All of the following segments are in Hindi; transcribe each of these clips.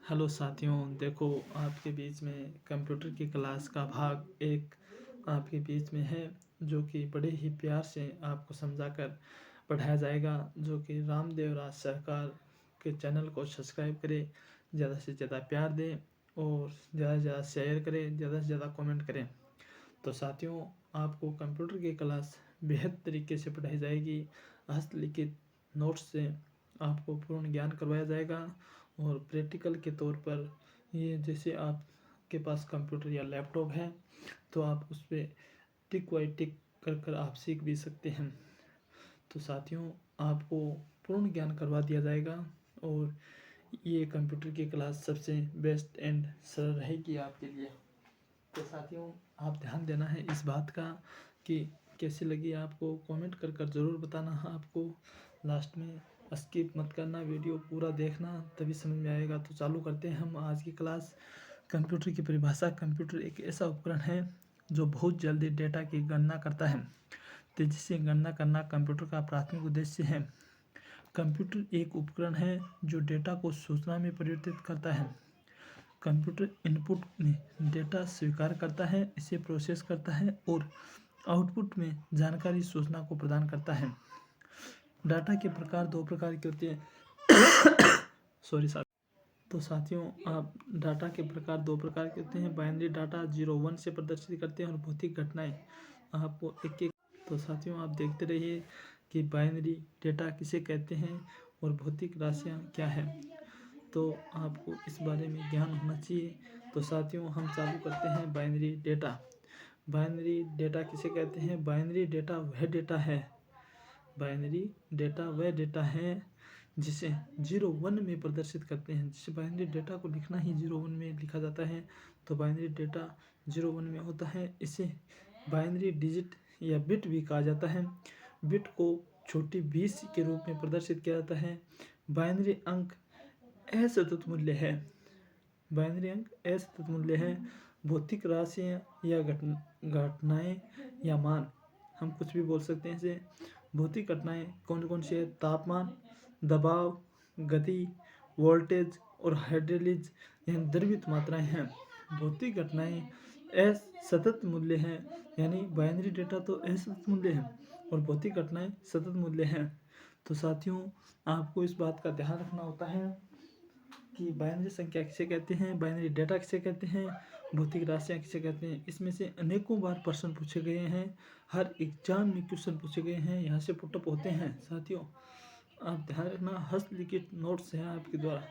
हेलो साथियों, देखो आपके बीच में कंप्यूटर की क्लास का भाग एक आपके बीच में है, जो कि बड़े ही प्यार से आपको समझाकर पढ़ाया जाएगा। जो कि रामदेव राज सरकार के चैनल को सब्सक्राइब करें, ज़्यादा से ज़्यादा प्यार दें और ज़्यादा से ज़्यादा शेयर करें, ज़्यादा से ज़्यादा कमेंट करें। तो साथियों, आपको कंप्यूटर की क्लास बेहद तरीके से पढ़ाई जाएगी। हस्तलिखित नोट्स से आपको पूर्ण ज्ञान करवाया जाएगा और प्रैक्टिकल के तौर पर ये जैसे आपके पास कंप्यूटर या लैपटॉप है तो आप उस पर टिक बाई टिक कर कर आप सीख भी सकते हैं। तो साथियों, आपको पूर्ण ज्ञान करवा दिया जाएगा और ये कंप्यूटर की क्लास सबसे बेस्ट एंड सरल रहेगी आपके लिए। तो साथियों, आप ध्यान देना है इस बात का कि कैसी लगी आपको, कमेंट कर कर ज़रूर बताना। आपको लास्ट में स्किप मत करना, वीडियो पूरा देखना, तभी समझ में आएगा। तो चालू करते हैं हम आज की क्लास। कंप्यूटर की परिभाषा। कंप्यूटर एक ऐसा उपकरण है जो बहुत जल्दी डेटा की गणना करता है। तेजी से गणना करना कंप्यूटर का प्राथमिक उद्देश्य है। कंप्यूटर एक उपकरण है जो डेटा को सूचना में परिवर्तित करता है। कंप्यूटर इनपुट में डेटा स्वीकार करता है, इसे प्रोसेस करता है और आउटपुट में जानकारी सूचना को प्रदान करता है। डाटा के प्रकार दो प्रकार के होते हैं। सॉरी साथ तो साथियों, आप डाटा के प्रकार दो प्रकार के होते हैं। बाइनरी डाटा 0-1 से प्रदर्शित करते हैं और भौतिक घटनाएं आपको एक एक। तो साथियों, आप देखते रहिए कि बाइनरी डेटा किसे कहते हैं और भौतिक राशियाँ क्या है, तो आपको इस बारे में ज्ञान होना चाहिए। तो साथियों, हम चालू करते हैं बाइनरी डेटा। बाइनरी डेटा किसे कहते हैं? बाइनरी डेटा वह डेटा है जिसे 0-1 में प्रदर्शित करते हैं। जिसे बाइनरी डेटा को लिखना ही 0-1 में लिखा जाता है, तो बाइनरी डेटा 0-1 में होता है। इसे बाइनरी डिजिट या बिट भी कहा जाता है। बिट को छोटी 20 के रूप में प्रदर्शित किया जाता है। बाइनरी अंक असतत मूल्य है। बाइनरी अंक असतत मूल्य है। भौतिक राशियाँ या घटनाएं या मान, हम कुछ भी बोल सकते हैं इसे। भौतिक घटनाएं कौन कौन सी है? तापमान, दबाव, गति, वोल्टेज और हाइड्रोलिज, यानी द्रवित मात्राएं हैं। भौतिक घटनाएं असतत मूल्य हैं, यानी बाइनरी डेटा तो असतत मूल्य है और भौतिक घटनाएं सतत मूल्य हैं। तो साथियों, आपको इस बात का ध्यान रखना होता है कि बाइनरी संख्या किसे कहते हैं, बाइनरी डेटा किसे कहते हैं, भौतिक राशियाँ किसे कहते हैं। इसमें से अनेकों बार प्रश्न पूछे गए हैं, हर एग्जाम में क्वेश्चन पूछे गए हैं, यहाँ से पुटअप होते हैं। साथियों, आप ध्यान रखना, हस्तलिखित नोट्स हैं आपके द्वारा।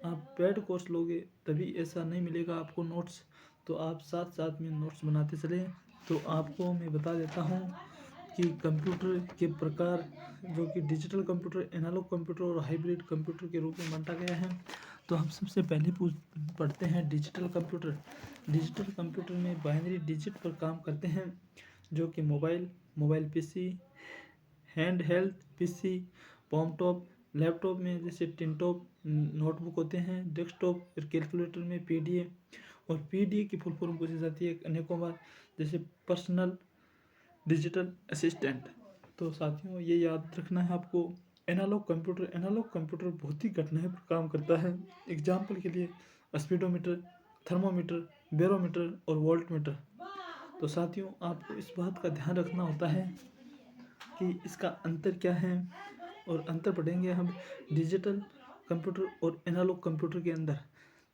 आप पेड कोर्स लोगे तभी ऐसा नहीं मिलेगा आपको नोट्स, तो आप साथ साथ में नोट्स बनाते चलें। तो आपको मैं बता देता हूँ कि कंप्यूटर के प्रकार, जो कि डिजिटल कंप्यूटर, एनालॉग कंप्यूटर और हाइब्रिड कंप्यूटर के रूप में बांटा गया है। तो हम सबसे पहले पढ़ते हैं डिजिटल कंप्यूटर। डिजिटल कंप्यूटर में बाइनरी डिजिट पर काम करते हैं, जो कि mobile PC, hand held PC, palmtop, laptop में जैसे टिनटॉप नोटबुक होते हैं, डेस्कटॉप और कैलकुलेटर में पीडीए, और पीडीए की फुल फॉर्म पूछी जाती है अनेकों बार, जैसे पर्सनल डिजिटल असिस्टेंट। तो साथियों, ये याद रखना है आपको। एनालॉग कंप्यूटर भौतिक घटनाएं पर काम करता है। एग्जाम्पल के लिए स्पीडोमीटर, थर्मोमीटर, बैरोमीटर और वोल्टमीटर। तो साथियों, आपको इस बात का ध्यान रखना होता है कि इसका अंतर क्या है, और अंतर पढ़ेंगे हम डिजिटल कंप्यूटर और एनालॉग कंप्यूटर के अंदर।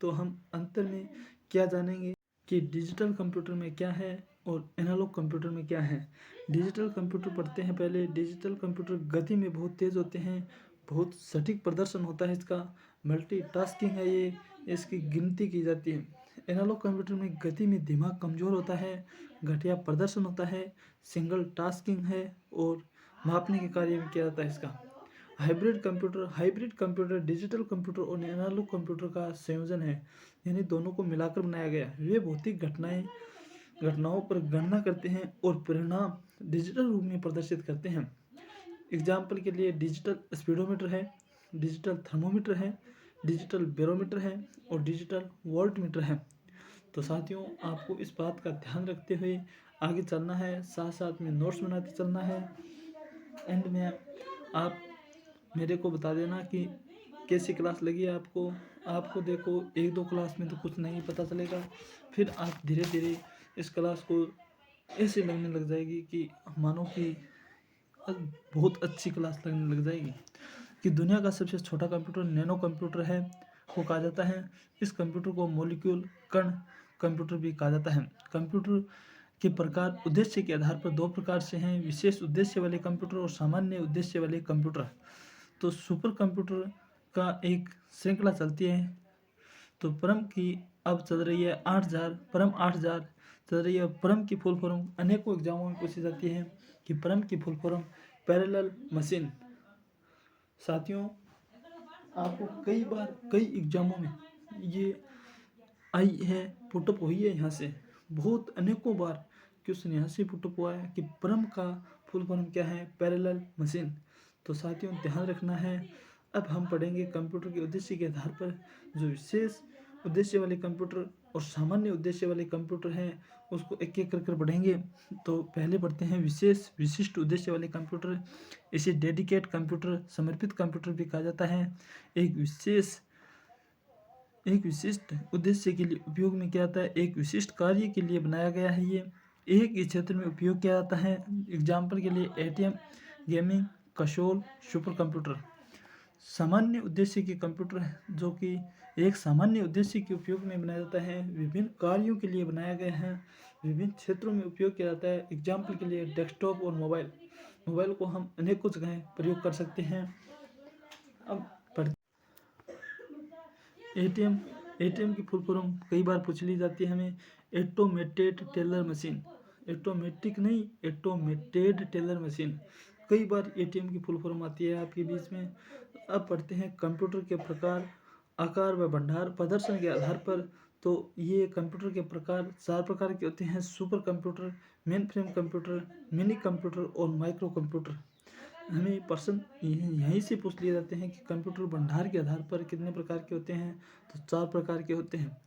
तो हम अंतर में क्या जानेंगे कि डिजिटल कंप्यूटर में क्या है और एनालॉग कंप्यूटर में क्या है। डिजिटल कंप्यूटर पढ़ते हैं पहले। डिजिटल कंप्यूटर गति में बहुत तेज़ होते हैं, बहुत सटीक प्रदर्शन होता है इसका, मल्टीटास्किंग है ये, इसकी गिनती की जाती है। एनालॉग कंप्यूटर में गति में दिमाग कमज़ोर होता है, घटिया प्रदर्शन होता है, सिंगल टास्किंग है और मापने के कार्य में किया जाता है इसका। हाइब्रिड कंप्यूटर डिजिटल कंप्यूटर और एनालॉग कंप्यूटर का संयोजन है, यानी दोनों को मिलाकर बनाया गया है। वे भौतिक घटनाओं पर गणना करते हैं और परिणाम डिजिटल रूप में प्रदर्शित करते हैं। एग्जाम्पल के लिए डिजिटल स्पीडोमीटर है, डिजिटल थर्मोमीटर है, डिजिटल बैरोमीटर है और डिजिटल वोल्टमीटर है। तो साथियों, आपको इस बात का ध्यान रखते हुए आगे चलना है, साथ साथ में नोट्स बनाते चलना है। एंड में आप मेरे को बता देना कि कैसी क्लास लगी आपको। आपको देखो 1-2 क्लास में तो कुछ नहीं पता चलेगा, फिर आप धीरे धीरे इस क्लास को ऐसे लगने लग जाएगी कि मानो कि बहुत अच्छी क्लास लगने लग जाएगी। कि दुनिया का सबसे छोटा कंप्यूटर नैनो कंप्यूटर है को कहा जाता है। इस कंप्यूटर को मॉलिक्यूल कण कंप्यूटर भी कहा जाता है। कंप्यूटर के प्रकार उद्देश्य के आधार पर 2 प्रकार से हैं, विशेष उद्देश्य वाले कंप्यूटर और सामान्य उद्देश्य वाले कंप्यूटर। तो सुपर कंप्यूटर का एक श्रृंखला चलती है। तो परम की अब चल रही है 8000, परम 8000 चल रही है। परम की फुल फॉर्म अनेकों एग्जामों में पूछी जाती है कि परम की फुल फॉर्म पैरेलल मशीन। साथियों, आपको कई बार कई एग्जामों में ये आई है, पुटअप हुई है, यहाँ से बहुत अनेकों बार क्वेश्चन यहाँ से पुटअप हुआ है कि परम का फुल फॉर्म क्या है, पैरेलल मशीन। तो साथियों ध्यान रखना है। अब हम पढ़ेंगे कंप्यूटर के उद्देश्य के आधार पर जो विशेष उद्देश्य वाले कंप्यूटर और सामान्य उद्देश्य वाले कंप्यूटर हैं उसको एक एक कर पढ़ेंगे। तो पहले पढ़ते हैं विशिष्ट उद्देश्य वाले कंप्यूटर। इसे डेडिकेट कंप्यूटर, समर्पित कंप्यूटर भी कहा जाता है। एक विशिष्ट उद्देश्य के लिए उपयोग में किया जाता है, एक विशिष्ट कार्य के लिए बनाया गया है। ये एक ही क्षेत्र में उपयोग किया जाता है। एग्जाम्पल के लिए ATM, gaming, console, super computer. सामान्य उद्देश्य के कंप्यूटर जो कि एक सामान्य उद्देश्य के उपयोग में बनाया जाता है, विभिन्न कार्यों के लिए बनाया गया है, विभिन्न क्षेत्रों में उपयोग किया जाता है। एग्जाम्पल के लिए डेस्कटॉप और मोबाइल को हम अनेकों जगह प्रयोग कर सकते हैं। अब एटीएम की फुल फॉर्म कई बार पूछ ली जाती है हमें, ऑटोमेटेड टेलर मशीन। ऑटोमेटिक नहीं, ऑटोमेटेड टेलर मशीन। कई बार एटीएम की फुल फॉर्म आती है आपके बीच में। अब पढ़ते हैं कंप्यूटर के प्रकार, आकार व भंडार प्रदर्शन के आधार पर। तो ये कंप्यूटर के प्रकार 4 प्रकार के होते हैं, super computer, main frame computer, mini computer और माइक्रो कंप्यूटर। हमें प्रश्न यहीं से पूछ लिए जाते हैं कि कंप्यूटर भंडार के आधार पर कितने प्रकार के होते हैं। तो 4 प्रकार के होते हैं।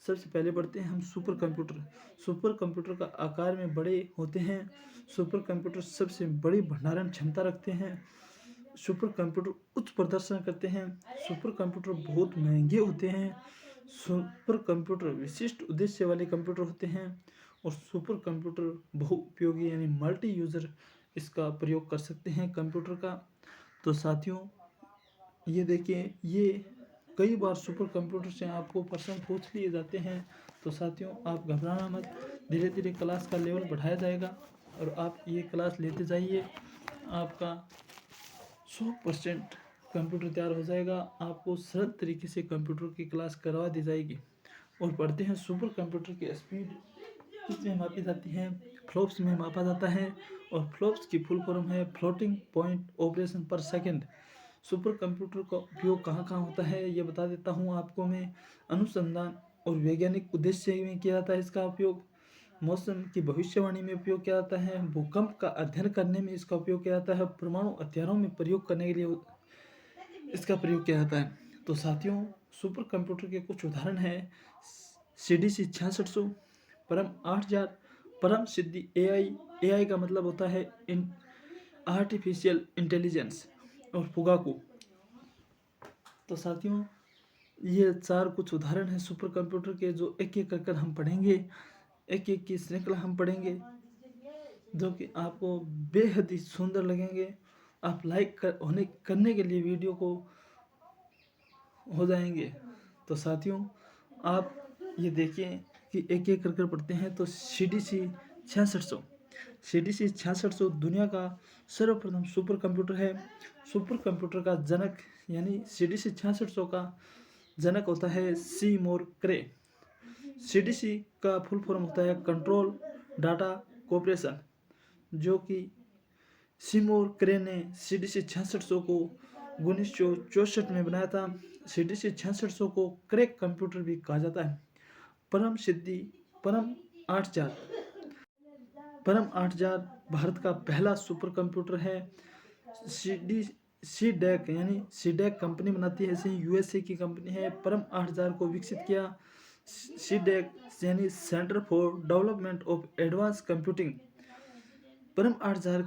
सबसे पहले बढ़ते हैं हम सुपर कंप्यूटर। सुपर कंप्यूटर का आकार में बड़े होते हैं। सुपर कंप्यूटर सबसे बड़ी भंडारण क्षमता रखते हैं। सुपर कंप्यूटर उच्च प्रदर्शन करते हैं। सुपर कंप्यूटर बहुत महंगे होते हैं। सुपर कंप्यूटर विशिष्ट उद्देश्य वाले कंप्यूटर होते हैं। और सुपर कंप्यूटर बहुउपयोगी यानी मल्टी यूजर इसका प्रयोग कर सकते हैं कंप्यूटर का। तो साथियों ये देखिए, ये कई बार सुपर कंप्यूटर से आपको प्रश्न पूछ लिए जाते हैं। तो साथियों आप घबराना मत, धीरे धीरे क्लास का लेवल बढ़ाया जाएगा और आप ये क्लास लेते जाइए। आपका 100% कंप्यूटर तैयार हो जाएगा। आपको सरल तरीके से कंप्यूटर की क्लास करवा दी जाएगी। और पढ़ते हैं सुपर कंप्यूटर की स्पीड किसमें मापी जाती है, फ्लॉप्स में मापा जाता है। और फ्लॉप्स की फुल फॉर्म है फ्लोटिंग पॉइंट ऑपरेशन पर सेकंड। सुपर कंप्यूटर का उपयोग कहाँ कहाँ होता है ये बता देता हूँ आपको मैं। अनुसंधान और वैज्ञानिक उद्देश्य में किया जाता है इसका उपयोग। मौसम की भविष्यवाणी में उपयोग किया जाता है। भूकंप का अध्ययन करने में इसका उपयोग किया जाता है। परमाणु हथियारों में प्रयोग करने के लिए इसका प्रयोग किया जाता है। तो साथियों सुपर कंप्यूटर के कुछ उदाहरण हैं, CDC 6600, परम 8000, परम सिद्धि AI का मतलब होता है आर्टिफिशियल इंटेलिजेंस, और फुगाकू। तो साथियों ये 4 कुछ उदाहरण हैं सुपर कंप्यूटर के जो एक एक कर हम पढ़ेंगे, एक एक की श्रृंखला हम पढ़ेंगे जो कि आपको बेहद ही सुंदर लगेंगे। आप लाइक करने के लिए वीडियो को हो जाएंगे। तो साथियों आप ये देखिए कि एक एक कर पढ़ते हैं। तो CDC 6600 दुनिया का सर्वप्रथम सुपर कंप्यूटर है। सुपर कंप्यूटर का जनक यानी CDC 6600 का जनक होता है सीमोर क्रे। CDC का फुल फॉर्म होता है कंट्रोल डाटा कॉर्पोरेशन, जो कि सीमोर क्रे ने CDC 6600 को 1964 में बनाया था। CDC 6600 को क्रैक कंप्यूटर भी कहा जाता है। परम सिद्धि परम 8000 भारत का पहला सुपर कंप्यूटर है। CDEC यानी CDEC कंपनी बनाती है, ऐसे USA की कंपनी है। परम 8000 को विकसित किया CDEC यानी centre for development of advance computing. परम 8000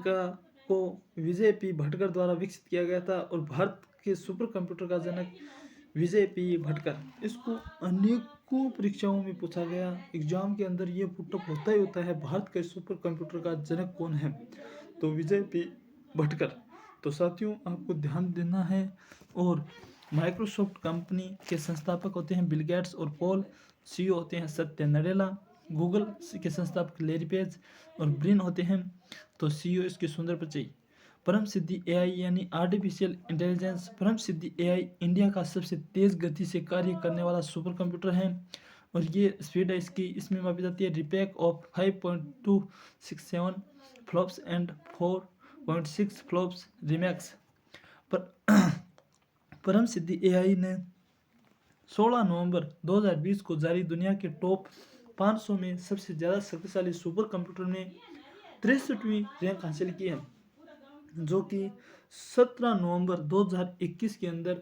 को विजय P भटकर द्वारा विकसित किया गया था। और भारत के सुपर कंप्यूटर का जनक विजय पी भटकर। इसको अनेकों परीक्षाओं में पूछा गया, एग्जाम के अंदर ये पुटअप होता ही होता है, भारत के सुपर कंप्यूटर का जनक कौन है, तो विजय पी भटकर। तो साथियों आपको ध्यान देना है। और माइक्रोसॉफ्ट कंपनी के संस्थापक होते हैं बिल गेट्स और पॉल, सीईओ होते हैं सत्य नडेला, गूगल के संस्थापक लैरी पेज और ब्रिन होते हैं तो सीईओ इसके सुंदर पिचई। परम सिद्धि एआई यानी आर्टिफिशियल इंटेलिजेंस, परम सिद्धि एआई इंडिया का सबसे तेज गति से कार्य करने वाला सुपर कंप्यूटर है और ये स्पीड है इसकी, इसमें मापी जाती है rpeak of 5.267 flops and 4.6 flops rmax. पर परम सिद्धि एआई ने 16 नवंबर 2020 को जारी दुनिया के टॉप 500 में सबसे ज़्यादा शक्तिशाली सुपर कंप्यूटर में 63वीं रैंक हासिल की है, जो कि 17 नवंबर 2021 के अंदर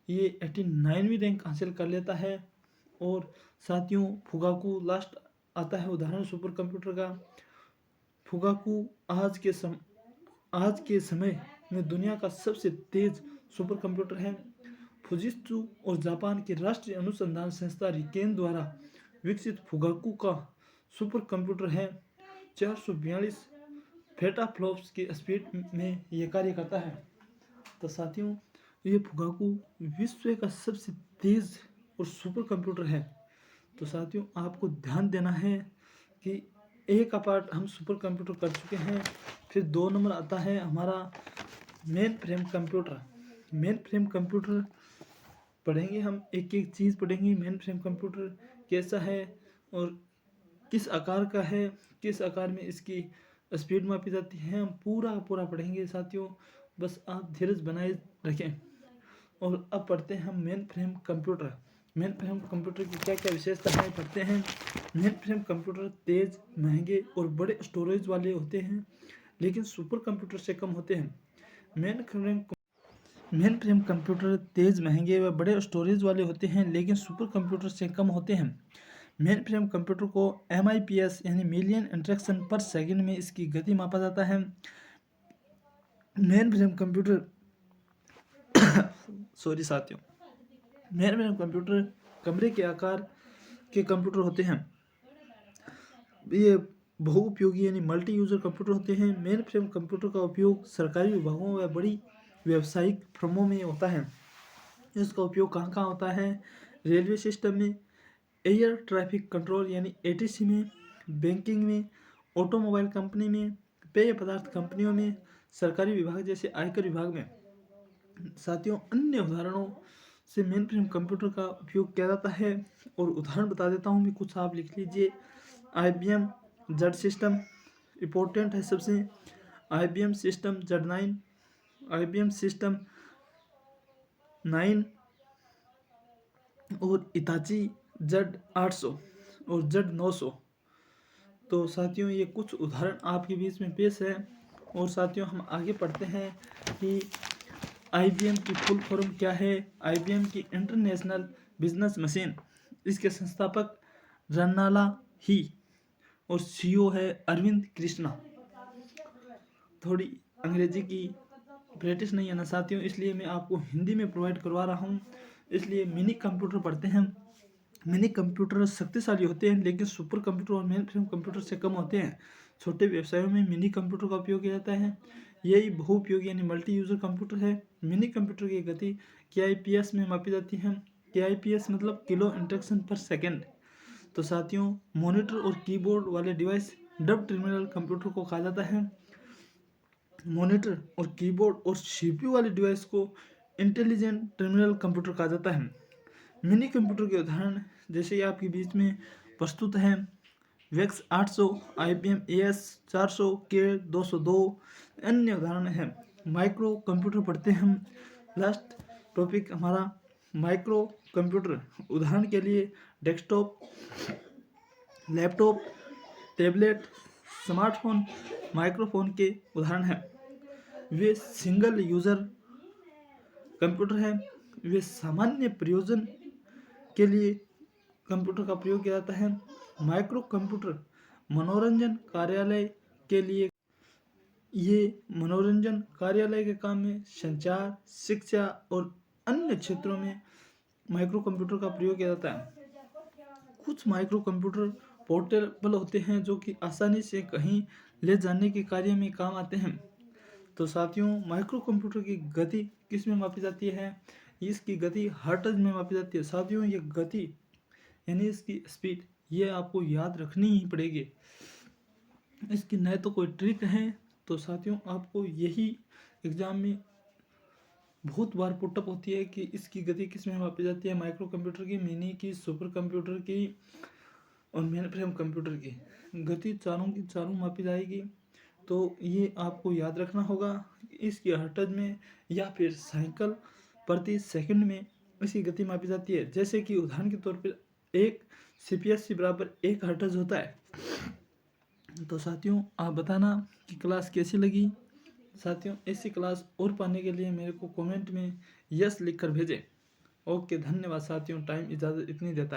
ये 89वीं रैंक हासिल कर लेता है। और साथियों फुगाकू लास्ट आता है उदाहरण सुपर कंप्यूटर का। फुगाकू आज के समय में दुनिया का सबसे तेज सुपर कंप्यूटर है। फुजित्सु और जापान के राष्ट्रीय अनुसंधान संस्था रिकेन द्वारा विकसित फुगाकू का सुपर कंप्यूटर है। 442 पेटाफ्लॉप्स की स्पीड में यह कार्य करता है। तो साथियों ये फुगाकू विश्व का सबसे तेज और सुपर कंप्यूटर है। तो साथियों आपको ध्यान देना है कि एक का पार्ट हम सुपर कंप्यूटर कर चुके हैं। फिर 2 नंबर आता है हमारा main frame computer. Main frame computer पढ़ेंगे हम, एक एक चीज़ पढ़ेंगे। मेन फ्रेम कंप्यूटर कैसा है और किस आकार का है, किस आकार में इसकी स्पीड मापी जाती है, हम पूरा पूरा पढ़ेंगे साथियों, बस आप धीरज बनाए रखें। और अब पढ़ते हैं हम main frame computer. Main frame computer की क्या क्या विशेषता है पढ़ते हैं। मेन फ्रेम कंप्यूटर तेज, महंगे और बड़े स्टोरेज वाले होते हैं, लेकिन सुपर कंप्यूटर से कम होते हैं। मेन फ्रेम कंप्यूटर तेज, महंगे व बड़े स्टोरेज वाले होते हैं, लेकिन सुपर कंप्यूटर से कम होते हैं। मेन फ्रेम कंप्यूटर को MIPS यानी मिलियन इंस्ट्रक्शन पर सेकंड में इसकी गति मापा जाता है। मेन फ्रेम कंप्यूटर सॉरी साथियों, मेन फ्रेम कंप्यूटर कमरे के आकार के कंप्यूटर होते हैं। ये बहुउपयोगी यानी मल्टी यूजर कंप्यूटर होते हैं। मेन फ्रेम कंप्यूटर का उपयोग सरकारी विभागों व बड़ी व्यावसायिक फर्मों में होता है। इसका उपयोग कहाँ कहाँ होता है? रेलवे सिस्टम में, एयर ट्रैफिक कंट्रोल यानी ATC में, बैंकिंग में, ऑटोमोबाइल कंपनी में, पेय पदार्थ कंपनियों में, सरकारी विभाग जैसे आयकर विभाग में। साथियों अन्य उदाहरणों से मेन फ्रेम कंप्यूटर का उपयोग किया जाता है और उदाहरण बता देता हूँ मैं, कुछ आप लिख लीजिए। IBM जेड सिस्टम इम्पोर्टेंट है सबसे, IBM system Z9, IBM system 9 और इताची Z800 और Z900। तो साथियों ये कुछ उदाहरण आपके बीच में पेश है। और साथियों हम आगे पढ़ते हैं कि IBM की फुल फॉर्म क्या है। IBM की इंटरनेशनल बिजनेस मशीन, इसके संस्थापक रन्नाला ही और CEO है अरविंद कृष्णा। थोड़ी अंग्रेजी की प्रैक्टिस नहीं है ना साथियों, इसलिए मैं आपको हिंदी में प्रोवाइड करवा रहा हूँ। इसलिए मिनी कंप्यूटर पढ़ते हैं। मिनी कंप्यूटर शक्तिशाली होते हैं, लेकिन सुपर कंप्यूटर और मेन फ्रेम कंप्यूटर से कम होते हैं। छोटे व्यवसायों में मिनी कंप्यूटर का उपयोग किया जाता है। यही बहुउपयोगी यानी मल्टी यूजर कंप्यूटर है। मिनी कंप्यूटर की गति KIPS में मापी जाती है। KIPS मतलब किलो इंस्ट्रक्शन पर सेकेंड। तो साथियों मॉनिटर और कीबोर्ड वाले डिवाइस डब टर्मिनल कंप्यूटर को कहा जाता है। मॉनिटर और कीबोर्ड और CPU वाले डिवाइस को इंटेलिजेंट टर्मिनल कंप्यूटर कहा जाता है। मिनी कंप्यूटर के उदाहरण जैसे ही आपके बीच में प्रस्तुत हैं वेक्स 800, IBM AS 400, के 202 अन्य उदाहरण हैं। माइक्रो कंप्यूटर पढ़ते हैं हम। लास्ट टॉपिक हमारा माइक्रो कंप्यूटर। उदाहरण के लिए desktop, laptop, tablet, smartphone, microphone के उदाहरण हैं। वे सिंगल यूजर कंप्यूटर हैं। वे सामान्य प्रयोजन के लिए कंप्यूटर का प्रयोग किया जाता है। माइक्रो कंप्यूटर मनोरंजन कार्यालय के लिए, ये मनोरंजन कार्यालय के काम में, संचार, शिक्षा और अन्य क्षेत्रों में माइक्रो कंप्यूटर का प्रयोग किया जाता है। कुछ माइक्रो कंप्यूटर पोर्टेबल होते हैं जो कि आसानी से कहीं ले जाने के कार्य में काम आते हैं। तो साथियों, माइक्रो कंप्यूटर की गति किस में मापी जाती है? इसकी गति हर्ट्ज में मापी जाती है। साथियों, ये गति यानी इसकी स्पीड ये आपको याद रखनी ही पड़ेगी। इसकी न तो कोई ट्रिक है। तो साथियों, आपको यही एग्जाम में बहुत बार पुटअप होती है कि इसकी गति किस में मापी जाती है? माइक्रो कंप्यूटर की, मिनी की, सुपर कंप्यूटर की और मेन फ्रेम कंप्यूटर की गति चारों की चारों मापी जाएगी। तो ये आपको याद रखना होगा। इसकी हर्ट्ज में या फिर साइकिल प्रति सेकंड में इसकी गति मापी जाती है। जैसे कि उदाहरण के तौर पर एक CPSC बराबर 1 हर्ट्ज होता है। तो साथियों, आप बताना कि क्लास कैसी लगी। साथियों, ऐसी क्लास और पाने के लिए मेरे को कमेंट में यस लिखकर भेजें। ओके, धन्यवाद साथियों। टाइम इजाज़त इतनी देता है।